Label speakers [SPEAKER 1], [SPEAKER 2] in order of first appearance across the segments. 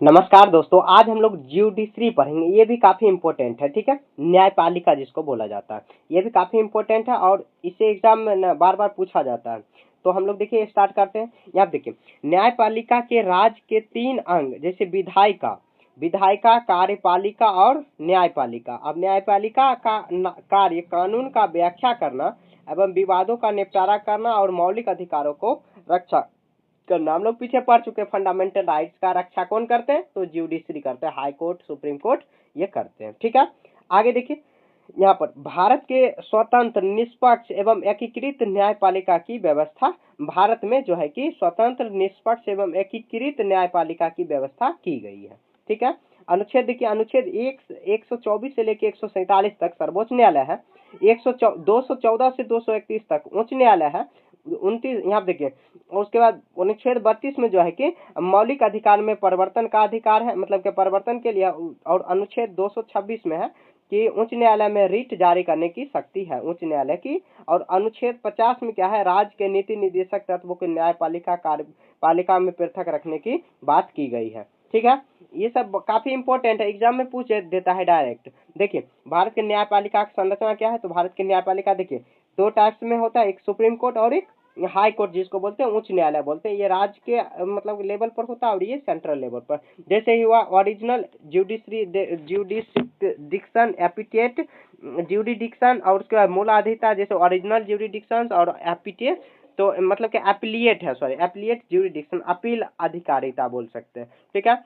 [SPEAKER 1] नमस्कार दोस्तों, आज हम लोग ज्यूडिशरी पढ़ेंगे। ये भी काफ़ी इम्पोर्टेंट है, ठीक है। न्यायपालिका जिसको बोला जाता है, ये भी काफ़ी इम्पोर्टेंट है और इसे एग्जाम में न बार बार पूछा जाता है। तो हम लोग देखिए स्टार्ट करते हैं। यहाँ पे देखिए, न्यायपालिका के राज्य के 3 अंग जैसे विधायिका, विधायिका, कार्यपालिका और न्यायपालिका। अब न्यायपालिका का कार्य कानून का व्याख्या करना एवं विवादों का निपटारा करना और मौलिक अधिकारों को रक्षा करना। हम लोग पीछे पढ़ चुके हैं, फंडामेंटल राइट्स का रक्षा कौन करते हैं? तो ज्यूडिशरी करते हैं, हाई कोर्ट, सुप्रीम कोर्ट ये करते हैं, ठीक है। आगे देखिए, यहाँ पर भारत के स्वतंत्र, निष्पक्ष एवं एकीकृत न्यायपालिका की व्यवस्था, भारत में जो है कि स्वतंत्र, निष्पक्ष एवं एकीकृत न्यायपालिका की व्यवस्था की गई है, ठीक है। अनुच्छेद देखिए, अनुच्छेद 124 से लेकर 147 तक सर्वोच्च न्यायालय है। 214 से 231 तक उच्च न्यायालय है। 29 यहाँ देखिए, उसके बाद अनुच्छेद 32 में जो है कि मौलिक अधिकार में परिवर्तन का अधिकार है, मतलब कि परिवर्तन के लिए। और अनुच्छेद 226 में है कि उच्च न्यायालय में रिट जारी करने की शक्ति है उच्च न्यायालय की। और अनुच्छेद 50 में क्या है? राज्य के नीति निर्देशक तत्वों को न्यायपालिका कार्यपालिका में पृथक रखने की बात की गई है, ठीक है। ये सब काफी इंपॉर्टेंट है, एग्जाम में पूछ देता है डायरेक्ट। देखिए, भारत के न्यायपालिका की संरचना क्या है? तो भारत की न्यायपालिका देखिए 2 टाइप्स में होता है, एक सुप्रीम कोर्ट और एक हाई कोर्ट जिसको बोलते हैं उच्च न्यायालय बोलते हैं। ये राज्य के मतलब लेवल पर होता है और ये सेंट्रल लेवल पर। जैसे ही हुआ ओरिजिनल ज्यूडिशरी, ज्यूडिडिक्शन, एपिटेट ज्यूडिडिक्शन, और उसके बाद मूलाधिकार, जैसे ओरिजिनल ज्यूडिडिक्शन और एपिटेट। तो मतलब कि एपिलिएट है, सॉरी एपिलिएट ज्यूडिडिक्शन, अपील अधिकारिता बोल सकते हैं, ठीक है।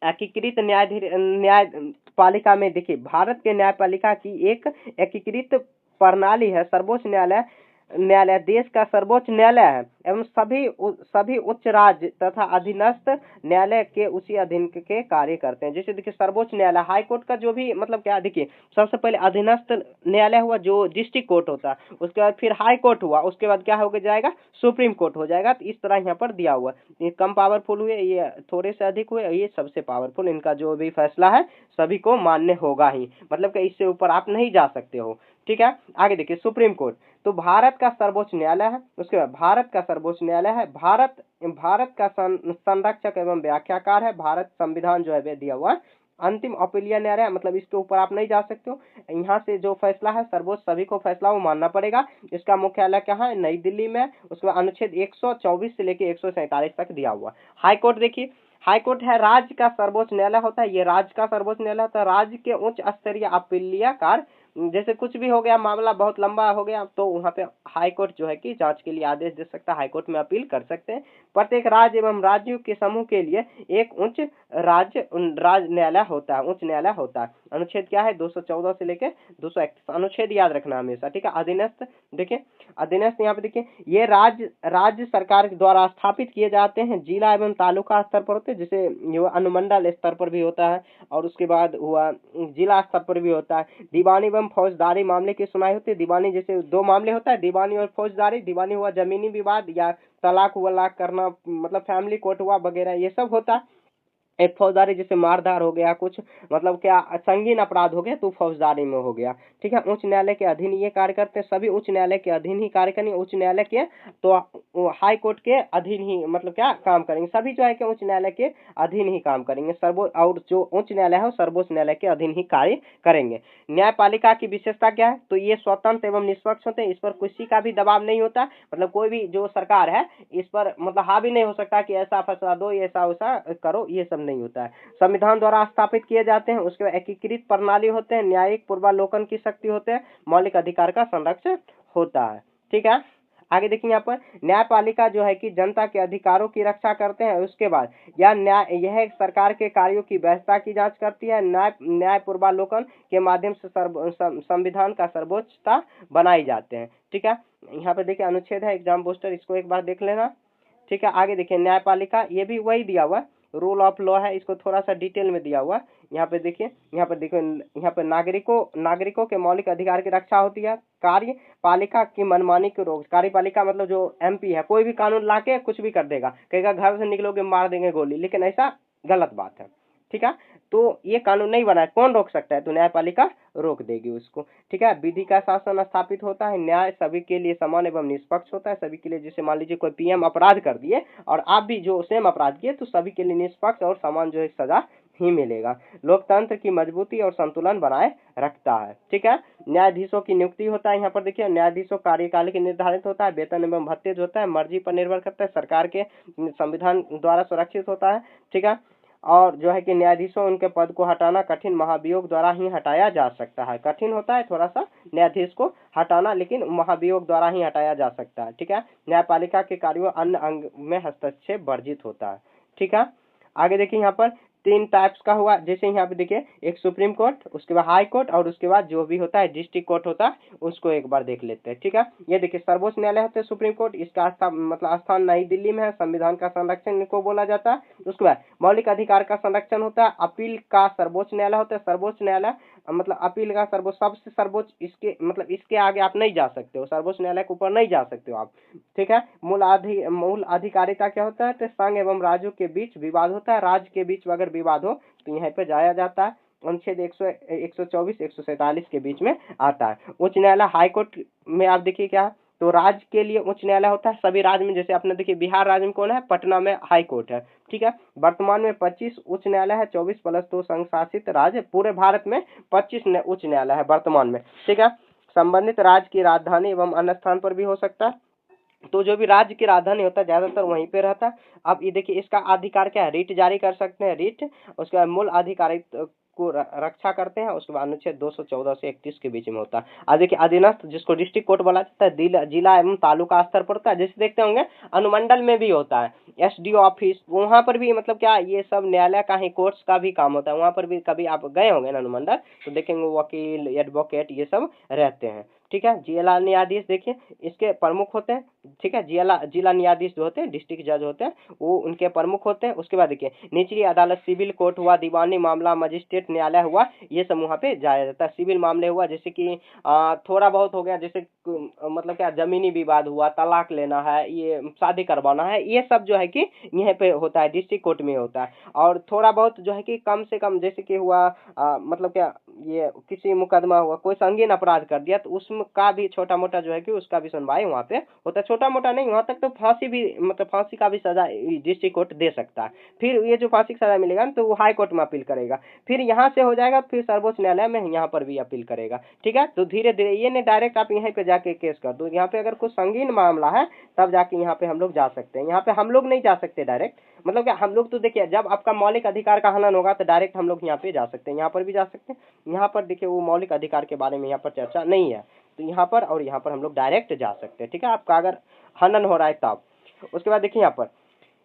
[SPEAKER 1] एकीकृत न्यायपालिका में देखिए, भारत के न्यायपालिका की एक एकीकृत प्रणाली है। सर्वोच्च न्यायालय न्यायालय देश का सर्वोच्च न्यायालय है एवं सभी उच्च राज्य तथा अधीनस्थ न्यायालय के उसी अधीन के कार्य करते हैं। जैसे देखिए, सर्वोच्च न्यायालय, हाई कोर्ट का जो भी मतलब क्या, देखिए सबसे पहले अधीनस्थ न्यायालय हुआ जो डिस्ट्रिक्ट कोर्ट होता है, उसके बाद फिर हाई कोर्ट हुआ, उसके बाद क्या हो जाएगा? सुप्रीम कोर्ट हो जाएगा। तो इस तरह यहाँ पर दिया हुआ। ये कम पावरफुल हुए, ये थोड़े से अधिक हुए, ये सबसे पावरफुल। इनका जो भी फैसला है सभी को मान्य होगा ही, मतलब कि इससे ऊपर आप नहीं जा सकते हो, ठीक है। आगे देखिए, सुप्रीम कोर्ट तो भारत का सर्वोच्च न्यायालय है। उसके बाद भारत का सर्वोच्च न्यायालय है, भारत का संरक्षक एवं व्याख्याकार है। भारत संविधान जो है दिया हुआ है। अंतिम अपीलीय न्यायालय, मतलब इसके ऊपर आप नहीं जा सकते हो। यहाँ से जो फैसला है सर्वोच्च, सभी को फैसला वो मानना पड़ेगा। इसका मुख्यालय कहाँ है? नई दिल्ली में। उसके बाद अनुच्छेद 124 से लेकर 147 तक दिया हुआ। हाई कोर्ट देखिए, हाई कोर्ट है राज्य का सर्वोच्च न्यायालय होता है, ये राज्य का सर्वोच्च न्यायालय होता है। राज्य के उच्च स्तरीय अपीलीय कार, जैसे कुछ भी हो गया, मामला बहुत लंबा हो गया, तो वहाँ पे हाई कोर्ट जो है कि जांच के लिए आदेश दे सकता है, हाई कोर्ट में अपील कर सकते हैं। प्रत्येक राज्य एवं राज्यों के समूह के लिए एक उच्च राज्य न्यायालय होता है, उच्च न्यायालय होता है। अनुच्छेद क्या है? 214 से लेकर 231 अनुच्छेद याद रखना हमेशा, ठीक है। अधीनस्थ देखिए, अधीनस्थ यहाँ पे देखिए, ये राज्य सरकार के द्वारा स्थापित किए जाते हैं, जिला एवं तालुका स्तर पर होते हैं, जैसे ये अनुमंडल स्तर पर भी होता है और उसके बाद हुआ जिला स्तर पर भी होता है। दीवानी एवं फौजदारी मामले की सुनवाई होती है। दीवानी जैसे 2 मामले होता है, दीवानी और फौजदारी। दीवानी हुआ जमीनी विवाद या तलाक वलाक करना, मतलब फैमिली कोर्ट हुआ वगैरह, ये सब होता है। एक फौजदारी जैसे मारधार हो गया, कुछ मतलब क्या संगीन अपराध हो गया तो फौजदारी में हो गया, ठीक है। उच्च न्यायालय के अधीन ये कार्य करते हैं, सभी उच्च न्यायालय के अधीन ही कार्य करेंगे। उच्च न्यायालय के तो हाई कोर्ट के अधीन ही मतलब क्या काम करेंगे, सभी जो है कि उच्च न्यायालय के अधीन ही काम करेंगे। और जो उच्च न्यायालय है सर्वोच्च न्यायालय के अधीन ही कार्य करेंगे। न्यायपालिका की विशेषता क्या है? तो ये स्वतंत्र एवं निष्पक्ष होते हैं, इस पर किसी का भी दबाव नहीं होता, मतलब कोई भी जो सरकार है इस पर मतलब हावी नहीं हो सकता कि ऐसा फैसला दो, ऐसा वैसा करो, ये सब नहीं होता है। संविधान द्वारा स्थापित किए जाते हैं। उसके बाद एकीकृत प्रणाली होते हैं, न्यायिक पूर्वालोकन की शक्ति होते हैं, मौलिक अधिकार का संरक्षण होता है, ठीक है। आगे देखिए, यहाँ पर न्यायपालिका जो है कि जनता के अधिकारों की रक्षा करते हैं। उसके बाद यह सरकार के कार्यों की वैधता की जांच करती है। न्याय पूर्वालोकन के माध्यम से संविधान का सर्वोच्चता बनाई जाते हैं, ठीक है। यहाँ पे देखिए अनुच्छेद है, एग्जाम पोस्टर, इसको एक बार देख लेना, ठीक है। आगे देखिए, न्यायपालिका ये भी वही दिया हुआ, रूल ऑफ लॉ है, इसको थोड़ा सा डिटेल में दिया हुआ। यहाँ पे देखिए, यहाँ पे नागरिकों के मौलिक अधिकार की रक्षा होती है। कार्यपालिका की मनमानी को रोक, कार्यपालिका मतलब जो एमपी है, कोई भी कानून लाके कुछ भी कर देगा, कहेगा घर से निकलोगे मार देंगे गोली, लेकिन ऐसा गलत बात है, ठीक है। तो ये कानून नहीं बना है, कौन रोक सकता है? तो न्यायपालिका रोक देगी उसको, ठीक है। विधि का शासन स्थापित होता है, न्याय सभी के लिए समान एवं निष्पक्ष होता है, सभी के लिए। जैसे मान लीजिए कोई पीएम अपराध कर दिए और आप भी जो सेम अपराध किए, तो सभी के लिए निष्पक्ष और समान जो है सजा ही मिलेगा। लोकतंत्र की मजबूती और संतुलन बनाए रखता है, ठीक है। न्यायाधीशों की नियुक्ति होता है, यहाँ पर देखिए न्यायाधीशों कार्यकाल के निर्धारित होता है, वेतन एवं भत्ते जो होता है मर्जी पर निर्भर करता है, सरकार के संविधान द्वारा सुरक्षित होता है, ठीक है। और जो है कि न्यायाधीशों उनके पद को हटाना कठिन महाभियोग द्वारा ही हटाया जा सकता है। कठिन होता है थोड़ा सा न्यायाधीश को हटाना, लेकिन महाभियोग द्वारा ही हटाया जा सकता है, ठीक है। न्यायपालिका के कार्यों अन्य अंग में हस्तक्षेप वर्जित होता है, ठीक है। आगे देखिए यहाँ पर 3 टाइप्स का हुआ, जैसे यहाँ पे देखिए एक सुप्रीम कोर्ट, उसके बाद हाई कोर्ट और उसके बाद जो भी होता है डिस्ट्रिक्ट कोर्ट होता है, उसको एक बार देख लेते हैं, ठीक है। ये देखिए सर्वोच्च न्यायालय होता है सुप्रीम कोर्ट, इसका स्थान नई दिल्ली में है, संविधान का संरक्षण इनको बोला जाता है। उसके बाद मौलिक अधिकार का संरक्षण होता है, अपील का सर्वोच्च न्यायालय होता है। सर्वोच्च न्यायालय मतलब अपील का सबसे सर्वोच्च, इसके मतलब इसके आगे आप नहीं जा सकते हो, सर्वोच्च न्यायालय के ऊपर नहीं जा सकते हो आप, ठीक है। मूल अधिकारिता क्या होता है? तो संघ एवं राज्यों के बीच विवाद होता है, राज्य के बीच अगर विवाद हो तो यहाँ पे जाया जाता है। अनुच्छेद 124 147 के बीच में आता है। उच्च न्यायालय हाई कोर्ट में आप देखिए क्या, तो राज्य के लिए उच्च न्यायालय होता है सभी राज्य में। जैसे अपने देखिए बिहार राज्य में कौन है? पटना में हाई कोर्ट है, ठीक है। वर्तमान में 25 उच्च न्यायालय है, 24+2 संघ शासित राज्य, पूरे भारत में 25 उच्च न्यायालय है वर्तमान में, ठीक है। संबंधित राज्य की राजधानी एवं अन्य स्थान पर भी हो सकता है, तो जो भी राज्य की राजधानी होता है ज्यादातर वहीं पे रहता है। अब ये देखिए इसका अधिकार क्या है? रीट जारी कर सकते हैं, रीट। उसके बाद मूल अधिकारित्व को रक्षा करते हैं। उसके बाद अनुच्छेद 214 से 31 के बीच में होता है। अब देखिए अधीनस्थ जिसको डिस्ट्रिक्ट कोर्ट बोला जाता है, जिला एवं तालुका स्तर पर होता है। जैसे देखते होंगे अनुमंडल में भी होता है, एसडीओ ऑफिस, वहां पर भी मतलब क्या ये सब न्यायालय का ही कोर्ट्स का भी काम होता है। वहां पर भी कभी आप गए होंगे ना अनुमंडल, तो देखेंगे वकील, एडवोकेट ये सब रहते हैं, ठीक है। जिला न्यायाधीश देखिए इसके प्रमुख होते हैं, ठीक है। जिला न्यायाधीश जो होते हैं, डिस्ट्रिक्ट जज होते हैं, वो उनके प्रमुख होते हैं। उसके बाद देखिए निचली अदालत, सिविल कोर्ट हुआ, दीवानी मामला, मजिस्ट्रेट न्यायालय हुआ, ये सब वहाँ पे जाया जाता है। सिविल मामले हुआ जैसे कि थोड़ा बहुत हो गया, जैसे मतलब क्या जमीनी विवाद हुआ, तलाक लेना है, ये शादी करवाना है, ये सब जो है कि यहाँ पे होता है, डिस्ट्रिक्ट कोर्ट में होता है। और थोड़ा बहुत जो है कि कम से कम जैसे कि हुआ मतलब क्या ये किसी मुकदमा हुआ, कोई संगीन अपराध कर दिया, तो उसका भी छोटा मोटा जो है कि उसका भी सुनवाई वहाँ पे होता है। छोटा मोटा नहीं, वहाँ तक तो फांसी भी, मतलब फांसी का भी सजा डिस्ट्रिक्ट कोर्ट दे सकता है। फिर ये जो फांसी की सजा मिलेगा ना, तो वो हाई कोर्ट में अपील करेगा, फिर यहाँ से हो जाएगा, फिर सर्वोच्च न्यायालय में यहाँ पर भी अपील करेगा, ठीक है। तो धीरे धीरे ये नहीं डायरेक्ट आप यहीं पे जाके केस कर दो। यहाँ पे अगर कुछ संगीन मामला है तब जाके यहाँ पे हम लोग जा सकते हैं। यहाँ पे हम लोग नहीं जा सकते डायरेक्ट, मतलब क्या हम लोग तो देखिए जब आपका मौलिक अधिकार का हनन होगा तो डायरेक्ट हम लोग यहाँ पे जा सकते हैं, यहाँ पर भी जा सकते हैं। यहाँ पर देखिए वो मौलिक अधिकार के बारे में यहाँ पर चर्चा नहीं है, तो यहाँ पर और यहाँ पर हम लोग डायरेक्ट जा सकते हैं, ठीक है। आपका अगर हनन हो रहा है तब। उसके बाद देखिए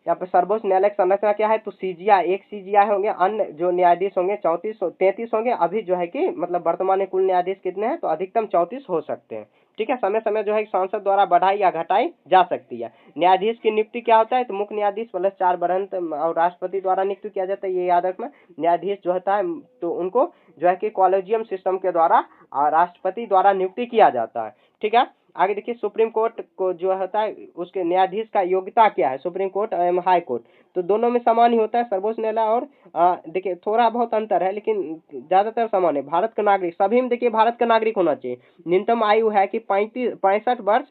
[SPEAKER 1] यहाँ पे सर्वोच्च न्यायालय की संरचना क्या है? तो सीजीआई, एक सीजीआई होंगे, अन्य जो न्यायाधीश होंगे 33 होंगे। अभी जो है कि मतलब वर्तमान में कुल न्यायाधीश कितने हैं? तो अधिकतम 34 हो सकते हैं, ठीक है। समय समय जो है सांसद द्वारा बढ़ाई या घटाई जा सकती है। न्यायाधीश की नियुक्ति क्या होता है? तो मुख्य न्यायाधीश प्लस 4 वरिष्ठ और राष्ट्रपति द्वारा नियुक्ति किया जाता है, ये याद रखना। न्यायाधीश जो होता है तो उनको जो है कि कॉलेजियम सिस्टम के द्वारा राष्ट्रपति द्वारा नियुक्ति किया जाता है, ठीक है। आगे देखिए सुप्रीम कोर्ट को जो होता है उसके न्यायाधीश का योग्यता क्या है? सुप्रीम कोर्ट एवं हाई कोर्ट, तो दोनों में समान ही होता है, सर्वोच्च न्यायालय और देखिए थोड़ा बहुत अंतर है लेकिन ज्यादातर समान है। भारत का नागरिक, सभी में देखिए भारत का नागरिक होना चाहिए। न्यूनतम आयु है कि 65 वर्ष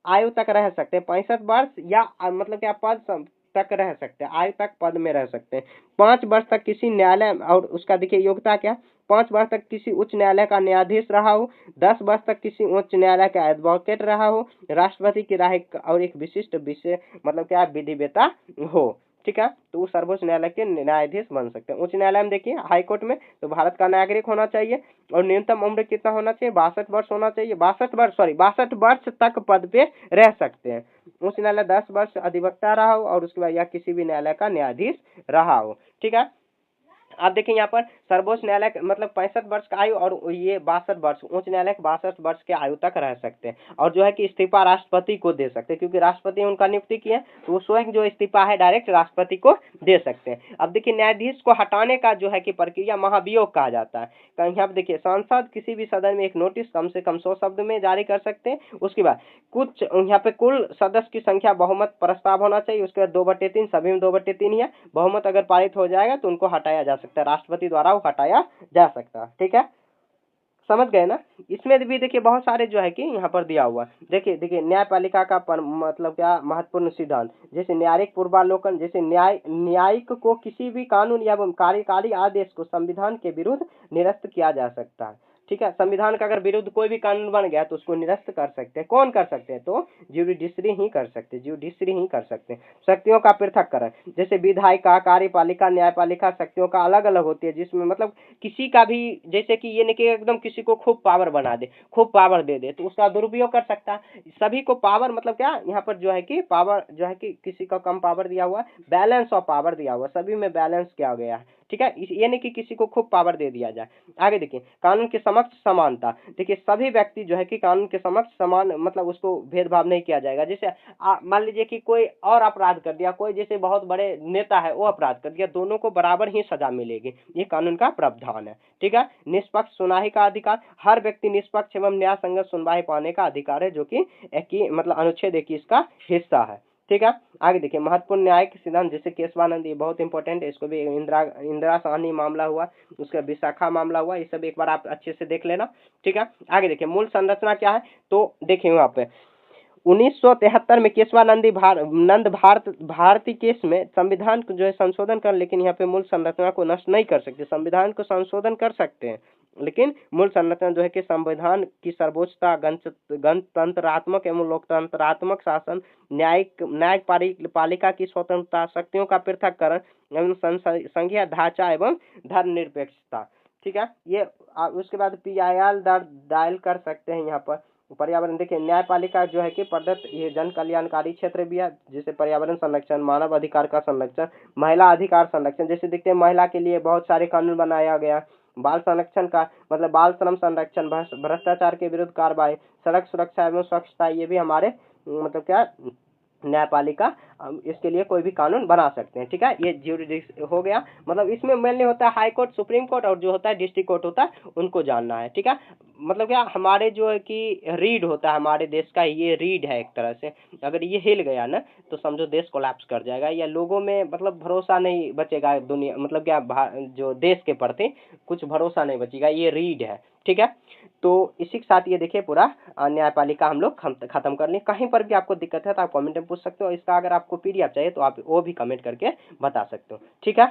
[SPEAKER 1] आयु तक रह सकते हैं, 65 वर्ष या मतलब क्या पद तक रह सकते हैं, आयु तक पद में रह सकते हैं। 5 वर्ष तक किसी न्यायालय, और उसका देखिए योग्यता क्या, 5 वर्ष तक किसी उच्च न्यायालय का न्यायाधीश रहा हो, 10 वर्ष तक किसी उच्च न्यायालय का एडवोकेट रहा हो, राष्ट्रपति की राय और एक विशिष्ट विषय मतलब क्या विधिवेता हो, ठीक है। तो वो सर्वोच्च न्यायालय के न्यायाधीश बन सकते हैं। उच्च न्यायालय में देखिए हाई कोर्ट में तो भारत का नागरिक होना चाहिए और न्यूनतम उम्र कितना होना चाहिए? 62 वर्ष होना चाहिए। 62 वर्ष तक पद पे रह सकते हैं। उच्च न्यायालय 10 वर्ष अधिवक्ता रहा हो और उसके बाद या किसी भी न्यायालय का न्यायाधीश रहा हो, ठीक है। आप देखें यहाँ पर सर्वोच्च न्यायालय मतलब 65 वर्ष का आयु और ये 62 वर्ष, उच्च न्यायालय 62 वर्ष के आयु तक रह सकते हैं। और जो है कि इस्तीफा राष्ट्रपति को दे सकते हैं, क्योंकि राष्ट्रपति ने उनका नियुक्ति किया, तो वो स्वयं जो इस्तीफा है डायरेक्ट राष्ट्रपति को दे सकते हैं। अब देखिए न्यायाधीश को हटाने का जो है कि प्रक्रिया महाभियोग कहा जाता है। कहीं यहाँ पे देखिए सांसद किसी भी सदन में एक नोटिस कम से कम 100 शब्द में जारी कर सकते हैं। उसके बाद कुछ यहाँ पे कुल सदस्य की संख्या बहुमत प्रस्ताव होना चाहिए। उसके बाद 2/3, सभी में 2/3 ही है। बहुमत अगर पारित हो जाएगा तो उनको हटाया जा सकता है, राष्ट्रपति द्वारा वो हटाया जा सकता है। ठीक है, समझ गए ना। इसमें भी देखिए बहुत सारे जो है कि यहाँ पर दिया हुआ है। देखिए न्यायपालिका का मतलब क्या महत्वपूर्ण सिद्धांत, जैसे न्यायिक पूर्वावलोकन, जैसे न्यायिक को किसी भी कानून या कार्यकारी आदेश को संविधान के विरुद्ध निरस्त किया जा सकता है। ठीक है, संविधान का अगर विरुद्ध कोई भी कानून बन गया तो उसको निरस्त कर सकते हैं। कौन कर सकते हैं? तो ज्यूडिशरी ही कर सकते हैं, ज्यूडिशरी ही कर सकते हैं। शक्तियों का पृथक्करण, जैसे विधायिका, कार्यपालिका, न्यायपालिका शक्तियों का अलग अलग होती है, जिसमें मतलब किसी का भी, जैसे कि ये नहीं कि एकदम किसी को खूब पावर बना दे, खूब पावर दे दे, तो उसका दुरुपयोग कर सकता है। सभी को पावर मतलब क्या, यहाँ पर जो है कि पावर जो है कि किसी को कम पावर दिया हुआ है, बैलेंस ऑफ पावर दिया हुआ, सभी में बैलेंस किया गया है। ठीक है, ये नहीं कि किसी को खूब पावर दे दिया जाए। आगे देखिए कानून के समक्ष समानता, देखिए सभी व्यक्ति जो है कि कानून के समक्ष समान, मतलब उसको भेदभाव नहीं किया जाएगा। जैसे मान लीजिए कि कोई और अपराध कर दिया, कोई जैसे बहुत बड़े नेता है वो अपराध कर दिया, दोनों को बराबर ही सजा मिलेगी, ये कानून का प्रावधान है। ठीक है, निष्पक्ष सुनवाई का अधिकार, हर व्यक्ति निष्पक्ष एवं न्याय संगत सुनवाई पाने का अधिकार है, जो कि मतलब अनुच्छेद 21 का हिस्सा है। ठीक है, आगे देखिए महत्वपूर्ण न्यायिक सिद्धांत, जैसे केशवानंद, ये बहुत इंपॉर्टेंट है, इसको भी इंदिरा साहनी मामला हुआ, उसका विशाखा मामला हुआ, ये सब एक बार आप अच्छे से देख लेना। ठीक है, आगे देखिए मूल संरचना क्या है, तो देखिए वहां पे 1973 में केशवानंदी भारती केस में संविधान को जो है संशोधन कर, लेकिन यहाँ पे मूल संरचना को नष्ट नहीं कर सकते। संविधान को संशोधन कर सकते हैं, लेकिन मूल संरचना जो है कि संविधान की सर्वोच्चता, गणतंत्रात्मक एवं लोकतंत्रात्मक शासन, न्यायिक पालिका की स्वतंत्रता, शक्तियों का पृथक्करण एवं संघीय ढांचा एवं धर्मनिरपेक्षता। ठीक है, ये उसके बाद PIL डायल कर सकते हैं। यहाँ पर पर्यावरण, देखिए न्यायपालिका जो है कि प्रदत्त ये जन कल्याणकारी क्षेत्र भी है, जैसे पर्यावरण संरक्षण, मानव अधिकार का संरक्षण, महिला अधिकार संरक्षण, जैसे देखते हैं महिला के लिए बहुत सारे कानून बनाया गया। बाल संरक्षण का मतलब बाल श्रम संरक्षण, भ्रष्टाचार के विरुद्ध कार्रवाई, सड़क सुरक्षा एवं स्वच्छता, ये भी हमारे मतलब क्या न्यायपालिका इसके लिए कोई भी कानून बना सकते हैं। ठीक है, ये ज्यूरिडिक्शन हो गया, मतलब इसमें मेनली होता है हाई कोर्ट, सुप्रीम कोर्ट, और जो होता है डिस्ट्रिक्ट कोर्ट होता है, उनको जानना है। ठीक है, मतलब क्या हमारे जो है कि रीढ़ होता है हमारे देश का, ये रीढ़ है एक तरह से, अगर ये हिल गया ना तो समझो देश कोलैप्स कर जाएगा, या लोगों में मतलब भरोसा नहीं बचेगा दुनिया, मतलब क्या जो देश के प्रति कुछ भरोसा नहीं बचेगा, ये रीढ़ है। ठीक है, तो इसी के साथ ये देखिए पूरा न्यायपालिका हम लोग खत्म कर लें। कहीं पर भी आपको दिक्कत है तो आप कमेंट में पूछ सकते हो। इसका अगर आपको PDF चाहिए तो आप वो भी कमेंट करके बता सकते हो। ठीक है।